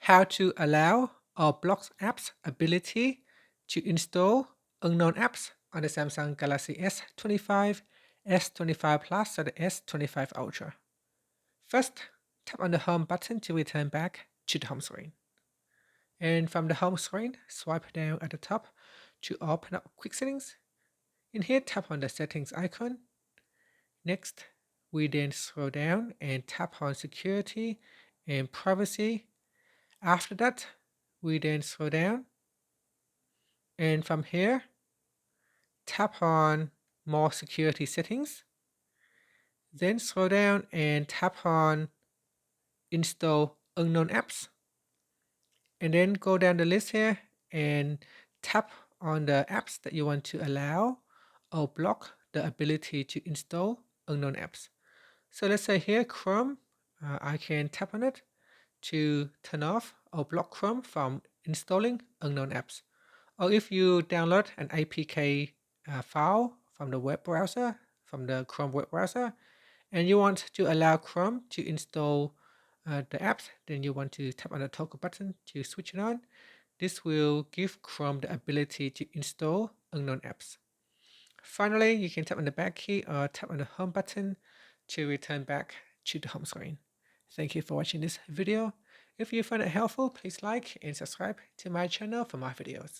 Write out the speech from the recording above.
how to allow or block apps ability to install unknown apps on the Samsung Galaxy S25, S25 Plus, or the S25 Ultra. First, tap on the home button to return back to the home screen. And from the home screen, swipe down at the top to open up quick settings. In here, tap on the settings icon. Next, we then scroll down and tap on security and privacy. After that, we then scroll down, and from here, tap on more security settings. Then scroll down and tap on install unknown apps. And then go down the list here and tap on the apps that you want to allow or block the ability to install unknown apps. So let's say here, Chrome, I can tap on it to turn off or block Chrome from installing unknown apps. Or if you download an APK file from the web browser, from the Chrome web browser, and you want to allow Chrome to install the apps, then you want to tap on the toggle button to switch it on. This will give Chrome the ability to install unknown apps. Finally, you can tap on the back key or tap on the home button to return back to the home screen. Thank you for watching this video. If you found it helpful, please like and subscribe to my channel for more videos.